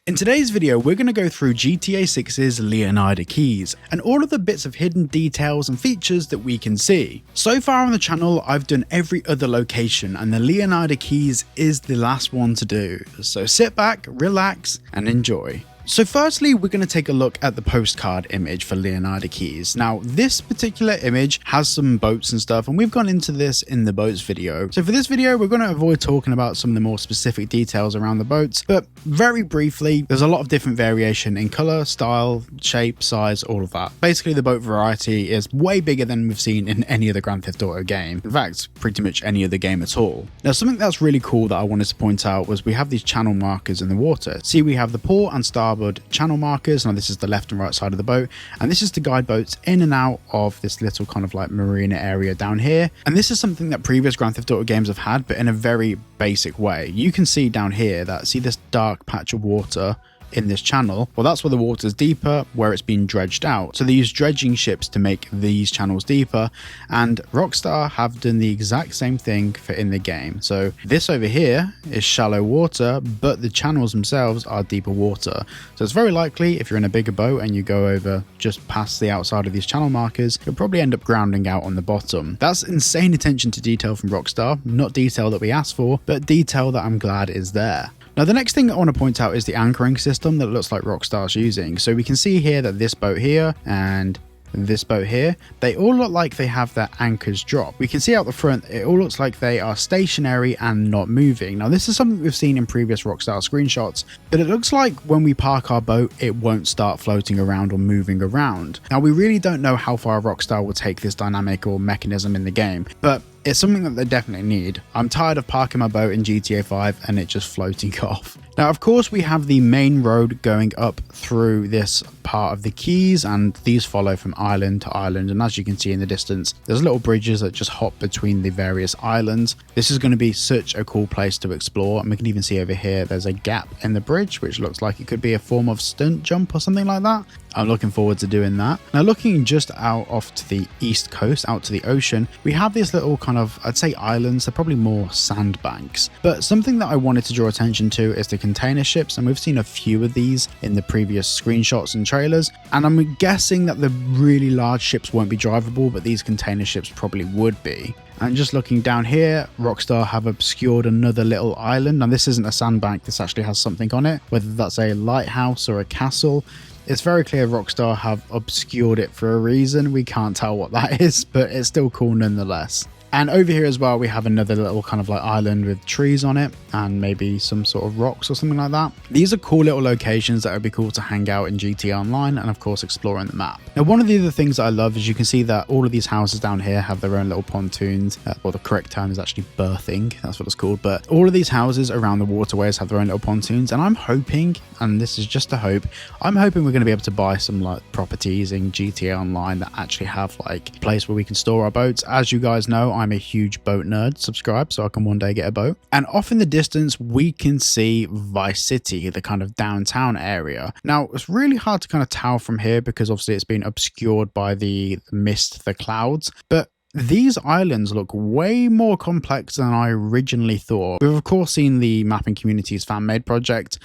In today's video, we're going to go through GTA 6's Leonida keys and all of the bits of hidden details and features that we can see. So far on the channel, I've done every other location and the Leonida keys is the last one to do. So sit back, relax and enjoy. So firstly, we're going to take a look at the postcard image for Leonida keys. Now, this particular image has some boats and stuff, and we've gone into this in the boats video. So for this video, we're going to avoid talking about some of the more specific details around the boats, but very briefly, there's a lot of different variation in color, style, shape, size, all of that. Basically, the boat variety is way bigger than we've seen in any other Grand Theft Auto game. In fact, pretty much any other game at all. Now, something that's really cool that I wanted to point out was we have these channel markers in the water. See, we have the port and starboard channel markers. Now this is the left and right side of the boat, and this is to guide boats in and out of this little kind of like marina area down here. And this is something that previous Grand Theft Auto games have had, but in a very basic way. You can see down here that, see this dark patch of water in this channel? Well, that's where the water's deeper, where it's been dredged out. So they use dredging ships to make these channels deeper, and Rockstar have done the exact same thing for in the game. So this over here is shallow water, but the channels themselves are deeper water. So it's very likely if you're in a bigger boat and you go over just past the outside of these channel markers, you'll probably end up grounding out on the bottom. That's insane attention to detail from Rockstar. Not detail that we asked for, but detail that I'm glad is there. Now, the next thing I want to point out is the anchoring system that looks like Rockstar's using. So we can see here that this boat here and this boat here, they all look like they have their anchors dropped. We can see out the front, it all looks like they are stationary and not moving. Now, this is something we've seen in previous Rockstar screenshots, but it looks like when we park our boat, it won't start floating around or moving around. Now, we really don't know how far Rockstar will take this dynamic or mechanism in the game, but it's something that they definitely need. I'm tired of parking my boat in GTA 5 and it just floating off. Now, of course, we have the main road going up through this part of the keys, and these follow from island to island. And as you can see in the distance, there's little bridges that just hop between the various islands. This is going to be such a cool place to explore. And we can even see over here, there's a gap in the bridge, which looks like it could be a form of stunt jump or something like that. I'm looking forward to doing that. Now, looking just out off to the east coast, out to the ocean, we have these little kind of, I'd say islands, they're probably more sandbanks. But something that I wanted to draw attention to is the container ships, and we've seen a few of these in the previous screenshots and trailers. And I'm guessing that the really large ships won't be drivable, but these container ships probably would be. And just looking down here, Rockstar have obscured another little island. Now, this isn't a sandbank, this actually has something on it, whether that's a lighthouse or a castle. It's very clear Rockstar have obscured it for a reason. We can't tell what that is, but it's still cool nonetheless. And over here as well, we have another little kind of like island with trees on it and maybe some sort of rocks or something like that. These are cool little locations that would be cool to hang out in GTA Online and of course exploring the map. Now, one of the other things that I love is you can see that all of these houses down here have their own little pontoons. Well, the correct term is actually berthing, that's what it's called. But all of these houses around the waterways have their own little pontoons, and I'm hoping, and this is just a hope, I'm hoping we're going to be able to buy some like properties in GTA Online that actually have like a place where we can store our boats. As you guys know, I'm a huge boat nerd. Subscribe so I can one day get a boat. And off in the distance, we can see Vice City, the kind of downtown area. Now, it's really hard to kind of tell from here because obviously it's been obscured by the mist, the clouds, but these islands look way more complex than I originally thought. We've of course seen the Mapping Community's fan-made project.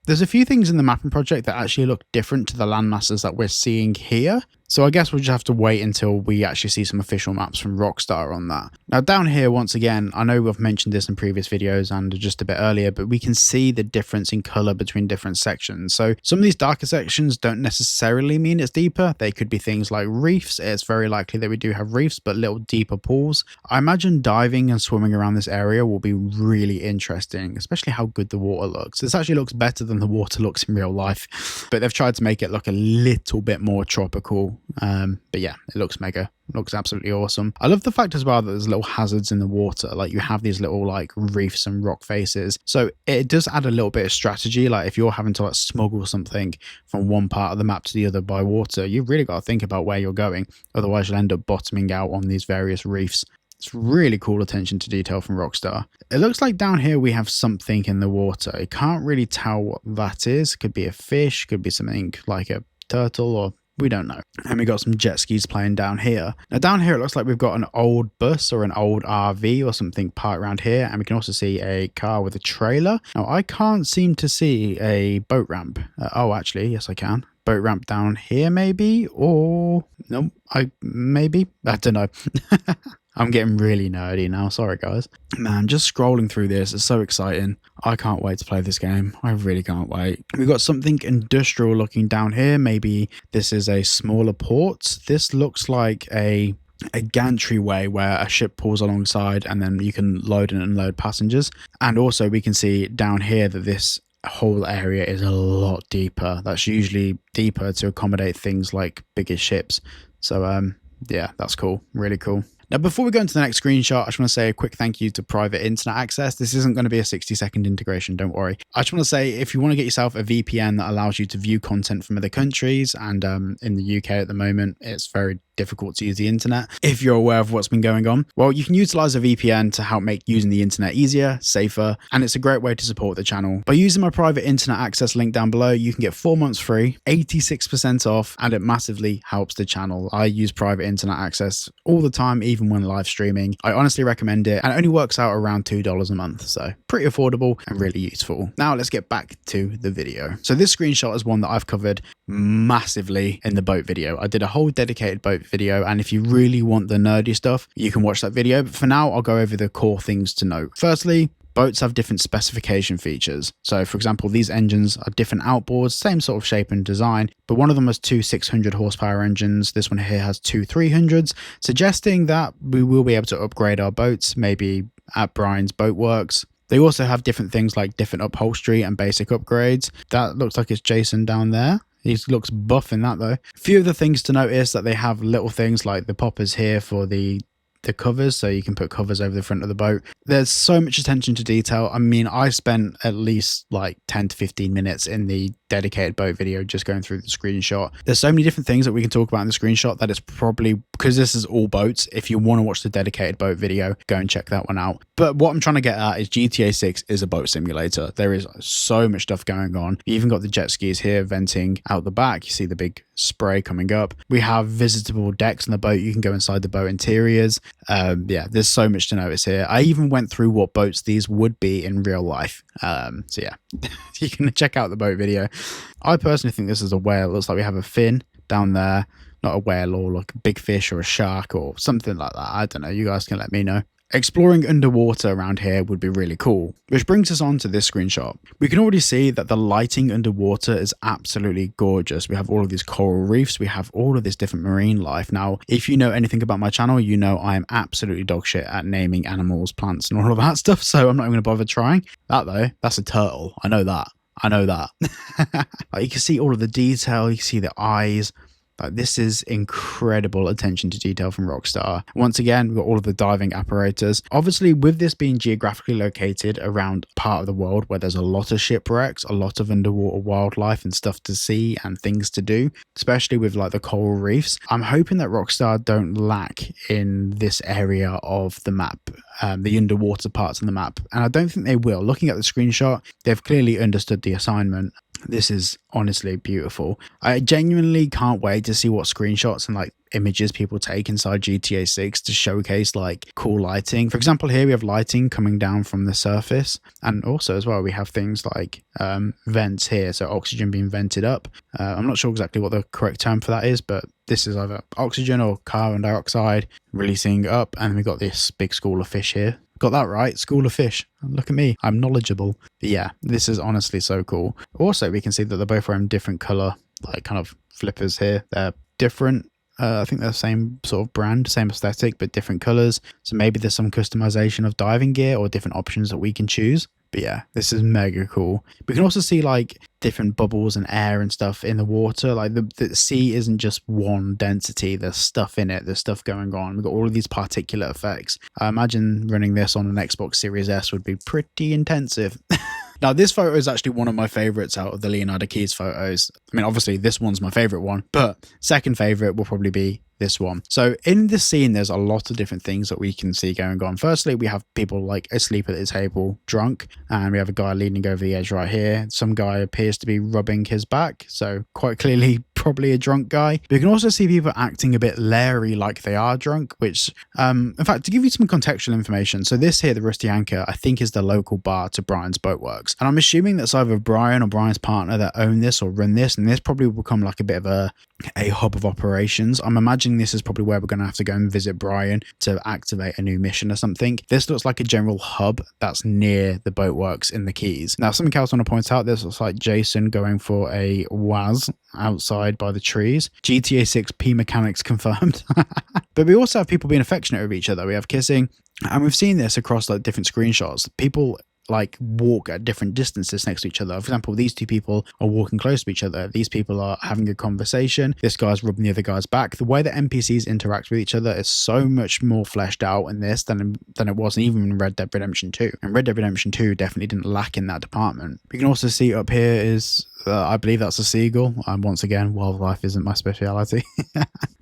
There's a few things in the mapping project that actually look different to the landmasses that we're seeing here. So I guess we'll just have to wait until we actually see some official maps from Rockstar on that. Now down here, once again, I know we've mentioned this in previous videos and just a bit earlier, but we can see the difference in color between different sections. So some of these darker sections don't necessarily mean it's deeper. They could be things like reefs. It's very likely that we do have reefs, but little deeper pools. I imagine diving and swimming around this area will be really interesting, especially how good the water looks. This actually looks better than the water looks in real life, but they've tried to make it look a little bit more tropical. But yeah, it looks mega. It looks absolutely awesome. I love the fact as well that there's little hazards in the water. Like you have these little like reefs and rock faces. So it does add a little bit of strategy. Like if you're having to like smuggle something from one part of the map to the other by water, you've really got to think about where you're going. Otherwise you'll end up bottoming out on these various reefs. It's really cool attention to detail from Rockstar. It looks like down here we have something in the water. I can't really tell what that is. Could be a fish, could be something like a turtle, or We don't know. And we got some jet skis playing down here. Now down here, it looks like we've got an old bus or an old RV or something parked around here. And we can also see a car with a trailer. Now I can't seem to see a boat ramp. Oh, actually, yes, I can. Boat ramp down here maybe, or no, I don't know. I'm getting really nerdy now. Sorry, guys. Man, just scrolling through this is so exciting. I can't wait to play this game. I really can't wait. We've got something industrial looking down here. Maybe this is a smaller port. This looks like a gantry-way where a ship pulls alongside and then you can load and unload passengers. And also we can see down here that this whole area is a lot deeper. That's usually deeper to accommodate things like bigger ships. So yeah, that's cool. Really cool. Now, before we go into the next screenshot, I just want to say a quick thank you to Private Internet Access. This isn't going to be a 60-second integration, don't worry. I just want to say, if you want to get yourself a VPN that allows you to view content from other countries, and in the UK at the moment, it's very difficult to use the internet. If you're aware of what's been going on, well, you can utilize a VPN to help make using the internet easier, safer, and it's a great way to support the channel. By using my Private Internet Access link down below, you can get 4 months free, 86% off, and it massively helps the channel. I use Private Internet Access all the time, even when live streaming. I honestly recommend it, and it only works out around $2 a month, so pretty affordable and really useful. Now let's get back to the video. So this screenshot is one that I've covered massively in the boat video. I did a whole dedicated boat video, and if you really want the nerdy stuff, you can watch that video. But for now, I'll go over the core things to note. Firstly, boats have different specification features. So for example, these engines are different outboards, same sort of shape and design, but one of them has two 600 horsepower engines. This one here has two 300s, suggesting that we will be able to upgrade our boats, maybe at Brian's Boat Works. They also have different things like different upholstery and basic upgrades. That looks like it's Jason down there. He looks buff in that though. A few of the things to notice that they have little things like the poppers here for the covers, so you can put covers over the front of the boat. There's so much attention to detail. I mean, I spent at least like 10 to 15 minutes in the dedicated boat video just going through the screenshot. There's so many different things that we can talk about in the screenshot that it's probably, because this is all boats, if you want to watch the dedicated boat video, go and check that one out. But what I'm trying to get at is GTA 6 is a boat simulator. There is so much stuff going on. You even got the jet skis here venting out the back. You see the big spray coming up. We have visitable decks on the boat. You can go inside the boat interiors. Yeah, there's so much to notice here. I even went through what boats these would be in real life. So yeah, you can check out the boat video. I personally think this is a whale. It looks like we have a fin down there. Not a whale or like a big fish or a shark or something like that. I don't know. You guys can let me know. Exploring underwater around here would be really cool. Which brings us on to this screenshot. We can already see that the lighting underwater is absolutely gorgeous. We have all of these coral reefs. We have all of this different marine life. Now, if you know anything about my channel, you know I am absolutely dog shit at naming animals, plants, and all of that stuff. So I'm not even going to bother trying. That though, that's a turtle. I know that. Like, you can see all of the detail. You can see the eyes. Like, this is incredible attention to detail from Rockstar. Once again, we've got all of the diving apparatus. Obviously, with this being geographically located around part of the world where there's a lot of shipwrecks, a lot of underwater wildlife and stuff to see and things to do, especially with like the coral reefs, I'm hoping that Rockstar don't lack in this area of the map, the underwater parts of the map. And I don't think they will. Looking at the screenshot, they've clearly understood the assignment. This is honestly beautiful. I genuinely can't wait to see what screenshots and like images people take inside GTA 6 to showcase like cool lighting. For example, here we have lighting coming down from the surface, and also as well we have things like vents here, so oxygen being vented up. I'm not sure exactly what the correct term for that is, but this is either oxygen or carbon dioxide releasing up, and we've got this big school of fish here. Got that right, school of fish. Look at me, I'm knowledgeable. But yeah, this is honestly so cool. Also, we can see that they're both wearing different color, like kind of flippers here. They're different. I think they're the same sort of brand, same aesthetic, but different colors. So maybe there's some customization of diving gear or different options that we can choose. But yeah, this is mega cool. We can also see like different bubbles and air and stuff in the water. Like the sea isn't just one density. There's stuff in it. There's stuff going on. We've got all of these particulate effects. I imagine running this on an Xbox Series S would be pretty intensive. Now, this photo is actually one of my favorites out of the Leonardo Keys photos. I mean, obviously, this one's my favorite one, but second favorite will probably be this one. So in this scene, there's a lot of different things that we can see going on. Firstly, we have people like asleep at the table, drunk, and we have a guy leaning over the edge right here. Some guy appears to be rubbing his back, so quite clearly probably a drunk guy. But you can also see people acting a bit leery like they are drunk, which, in fact, to give you some contextual information, so this here, the Rusty Anchor, I think is the local bar to Brian's Boatworks. And I'm assuming that's either Brian or Brian's partner that own this or run this, and this probably will become like a bit of a hub of operations. I'm imagining this is probably where we're going to have to go and visit Brian to activate a new mission or something. This looks like a general hub that's near the Boatworks in the Keys. Now, something else I want to point out, this looks like Jason going for a WAS outside by the trees. GTA 6 P mechanics confirmed. But we also have people being affectionate with each other. We have kissing, and we've seen this across like different screenshots. People like walk at different distances next to each other. For example, these two people are walking close to each other. These people are having a conversation. This guy's rubbing the other guy's back. The way that NPCs interact with each other is so much more fleshed out in this than it was even in Red Dead Redemption 2. And Red Dead Redemption 2 definitely didn't lack in that department. We can also see up here is, I believe that's a seagull. Once again, wildlife isn't my speciality.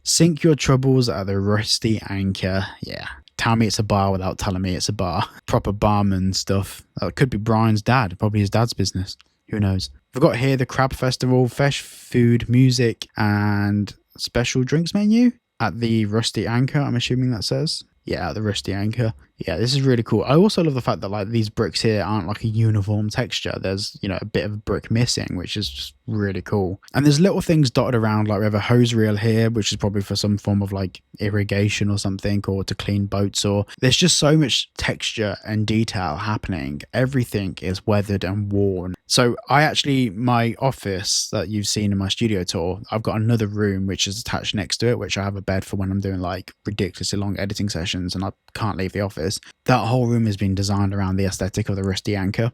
Sink your troubles at the Rusty Anchor. Yeah. Tell me it's a bar without telling me it's a bar. Proper barman stuff. That could be Brian's dad. Probably his dad's business. Who knows? We've got here the Crab Festival, fresh food, music, and special drinks menu at the Rusty Anchor, I'm assuming that says. Yeah, at the Rusty Anchor. Yeah, this is really cool. I also love the fact that like these bricks here aren't like a uniform texture. There's, you know, a bit of a brick missing, which is just really cool. And there's little things dotted around, like we have a hose reel here, which is probably for some form of like irrigation or something, or to clean boats, or there's just so much texture and detail happening. Everything is weathered and worn. So my office that you've seen in my studio tour, I've got another room which is attached next to it, which I have a bed for when I'm doing like ridiculously long editing sessions and I can't leave the office. That whole room has been designed around the aesthetic of the Rusty Anchor,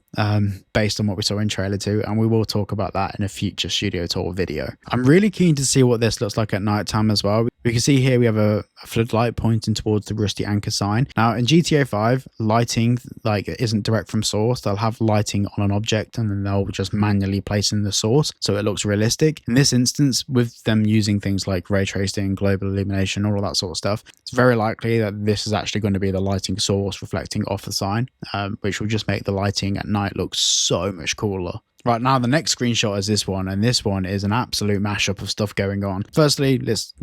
based on what we saw in trailer 2, and we will talk about that in a future studio tour video. I'm really keen to see what this looks like at night time as well. We can see here we have a floodlight pointing towards the Rusty Anchor sign. Now in GTA 5, lighting like isn't direct from source. They'll have lighting on an object and then they'll just manually place in the source so it looks realistic. In this instance, with them using things like ray tracing, global illumination, all of that sort of stuff, it's very likely that this is actually going to be the lighting source reflecting off the sign, which will just make the lighting at night look so much cooler. Right, now the next screenshot is this one, and this one is an absolute mashup of stuff going on. Firstly, let's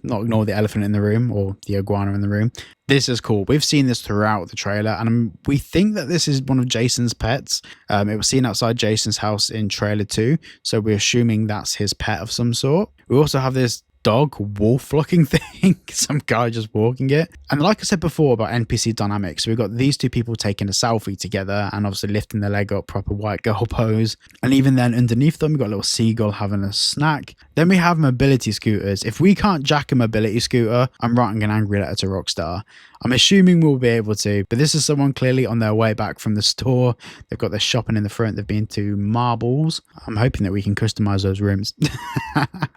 not ignore the elephant in the room or the iguana in the room. This is cool. We've seen this throughout the trailer, and we think that this is one of Jason's pets. It was seen outside Jason's house in trailer 2, so we're assuming that's his pet of some sort. We also have this dog wolf looking thing, some guy just walking it. And like I said before about NPC dynamics, we've got these two people taking a selfie together and obviously lifting their leg up, proper white girl pose. And even then underneath them we've got a little seagull having a snack. Then we have mobility scooters. If we can't jack a mobility scooter, I'm writing an angry letter to Rockstar. I'm assuming we'll be able to, but this is someone clearly on their way back from the store. They've got their shopping in the front. They've been to Marbles. I'm hoping that we can customize those rooms.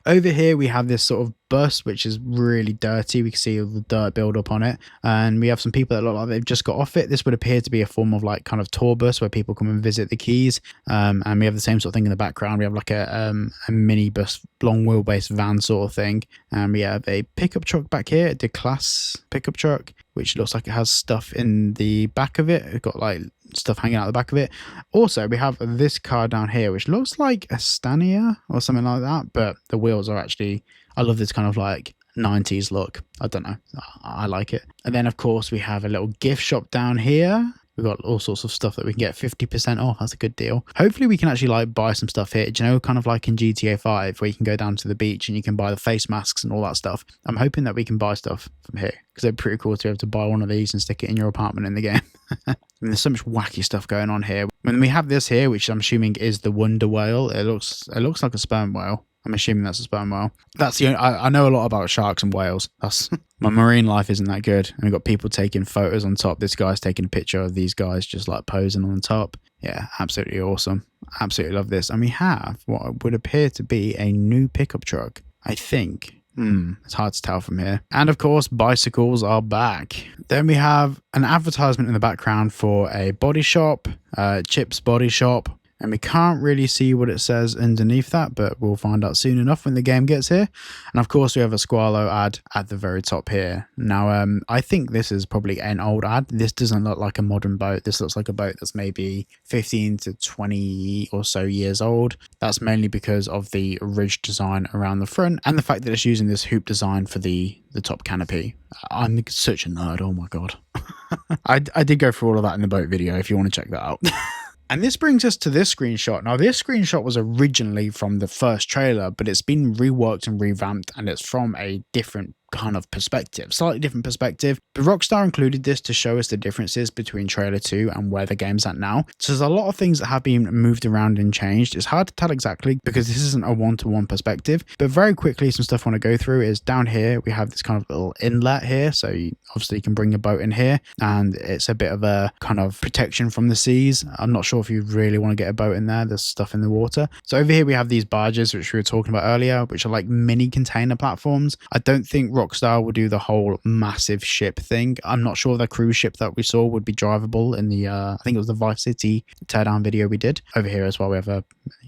Over here, we have this sort of bus, which is really dirty. We can see all the dirt build up on it. And we have some people that look like they've just got off it. This would appear to be a form of like kind of tour bus where people come and visit the Keys. And we have the same sort of thing in the background. We have like a mini bus, long wheelbase van sort of thing. And we have a pickup truck back here, the class pickup truck, which looks like it has stuff in the back of it. It's got like stuff hanging out the back of it. Also, we have this car down here, which looks like a Stania or something like that, but the wheels are actually, I love this kind of like 90s look. I don't know. I like it. And then, of course, we have a little gift shop down here. We've got all sorts of stuff that we can get 50% off. That's a good deal. Hopefully we can actually like buy some stuff here. Do you know, kind of like in GTA 5 where you can go down to the beach and you can buy the face masks and all that stuff. I'm hoping that we can buy stuff from here because they're pretty cool to be able to buy one of these and stick it in your apartment in the game. And there's so much wacky stuff going on here. When we have this here, which I'm assuming is the wonder whale, it looks like a sperm whale. I'm assuming that's a sperm whale. That's the only, I know a lot about sharks and whales. That's my marine life isn't that good. And we've got people taking photos on top. This guy's taking a picture of these guys just like posing on top. Yeah, absolutely awesome. Absolutely love this. And we have what would appear to be a new pickup truck, I think. It's hard to tell from here. And of course, bicycles are back. Then we have an advertisement in the background for a body shop, Chip's Body Shop. And we can't really see what it says underneath that, but we'll find out soon enough when the game gets here. And of course, we have a Squalo ad at the very top here. Now, I think this is probably an old ad. This doesn't look like a modern boat. This looks like a boat that's maybe 15 to 20 or so years old. That's mainly because of the ridge design around the front and the fact that it's using this hoop design for the top canopy. I'm such a nerd. Oh my God. I did go through all of that in the boat video if you want to check that out. And this brings us to this screenshot. Now, this screenshot was originally from the first trailer, but it's been reworked and revamped, and it's from a different kind of perspective, slightly different perspective. But Rockstar included this to show us the differences between trailer 2 and where the game's at now. So there's a lot of things that have been moved around and changed. It's hard to tell exactly because this isn't a one-to-one perspective, but very quickly some stuff I want to go through is down here we have this kind of little inlet here, so you obviously can bring your boat in here, and it's a bit of a kind of protection from the seas. I'm not sure if you really want to get a boat in there. There's stuff in the water. So over here we have these barges which we were talking about earlier, which are like mini container platforms. I don't think Rockstar will do the whole massive ship thing. I'm not sure the cruise ship that we saw would be drivable in the I think it was the Vice City teardown video we did. Over here as well we have a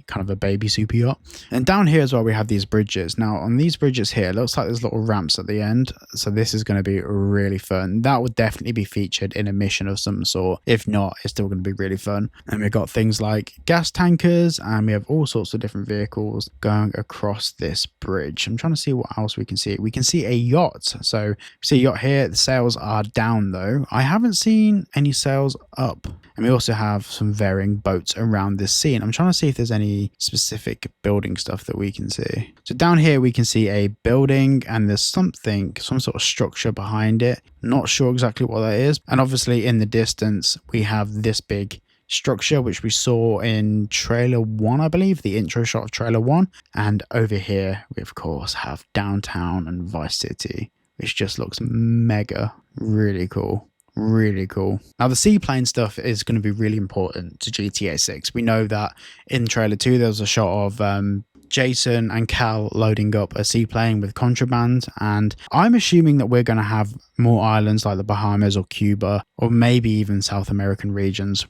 kind of a baby super yacht, and down here as well we have these bridges. Now on these bridges here it looks like there's little ramps at the end, so this is going to be really fun. That would definitely be featured in a mission of some sort. If not, it's still going to be really fun. And we've got things like gas tankers, and we have all sorts of different vehicles going across this bridge. I'm trying to see what else we can see. We can see a yacht. So see a yacht here. The sails are down though. I haven't seen any sails up. And we also have some varying boats around this scene. I'm trying to see if there's any specific building stuff that we can see. So down here we can see a building, and there's some sort of structure behind it. Not sure exactly what that is. And obviously in the distance we have this big structure which we saw in trailer 1, I believe, the intro shot of trailer 1. And over here we of course have downtown and Vice City, which just looks mega, really cool. Really cool. Now the seaplane stuff is going to be really important to GTA 6. We know that in trailer 2 there was a shot of Jason and Cal loading up a seaplane with contraband, and I'm assuming that we're going to have more islands like the Bahamas or Cuba, or maybe even South American regions.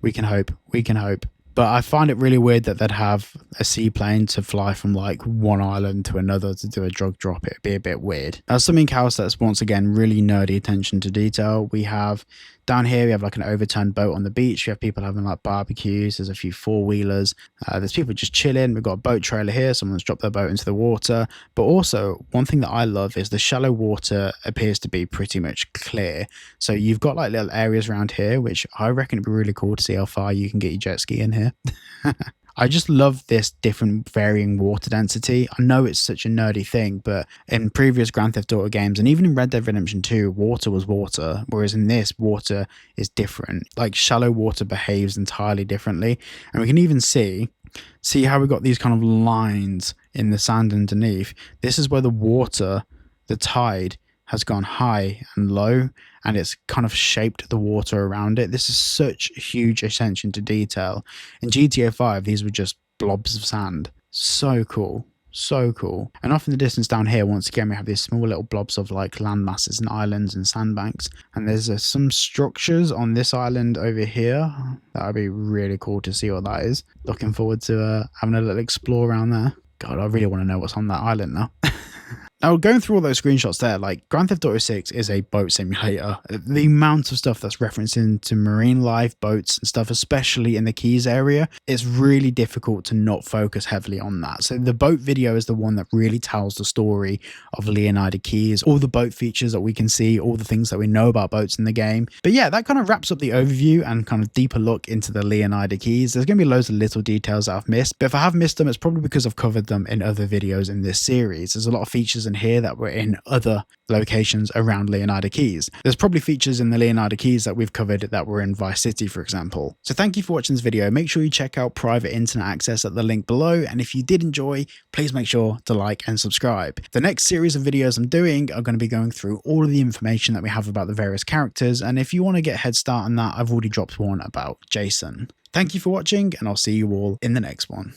We can hope. We can hope. But I find it really weird that they'd have a seaplane to fly from like one island to another to do a drug drop. It'd be a bit weird. Now, something else that's once again really nerdy attention to detail. We have down here, we have like an overturned boat on the beach. We have people having like barbecues. There's a few four-wheelers. There's people just chilling. We've got a boat trailer here. Someone's dropped their boat into the water. But also, one thing that I love is the shallow water appears to be pretty much clear. So you've got like little areas around here, which I reckon it'd be really cool to see how far you can get your jet ski in here. I just love this different varying water density. I know it's such a nerdy thing, but in previous Grand Theft Auto games and even in Red Dead Redemption 2, water was water, whereas in this, water is different. Like shallow water behaves entirely differently. And we can even see how we got these kind of lines in the sand underneath. This is where the water, the tide, has gone high and low, and it's kind of shaped the water around it. This is such huge attention to detail. In GTA 5, these were just blobs of sand. So cool. So cool. And off in the distance down here, once again, we have these small little blobs of like land masses and islands and sandbanks. And there's some structures on this island over here. That would be really cool to see what that is. Looking forward to having a little explore around there. God, I really want to know what's on that island now. Now, going through all those screenshots there, like Grand Theft Auto 6 is a boat simulator. The amount of stuff that's referencing to marine life, boats and stuff, especially in the Keys area, it's really difficult to not focus heavily on that. So the boat video is the one that really tells the story of Leonida Keys, all the boat features that we can see, all the things that we know about boats in the game. But yeah, that kind of wraps up the overview and kind of deeper look into the Leonida Keys. There's going to be loads of little details that I've missed, but if I have missed them, it's probably because I've covered them in other videos in this series. There's a lot of features in here that were in other locations around Leonida Keys. There's probably features in the Leonida Keys that we've covered that were in Vice City, for example. So thank you for watching this video. Make sure you check out private internet access at the link below. And if you did enjoy, please make sure to like and subscribe. The next series of videos I'm doing are going to be going through all of the information that we have about the various characters. And if you want to get a head start on that, I've already dropped one about Jason. Thank you for watching, and I'll see you all in the next one.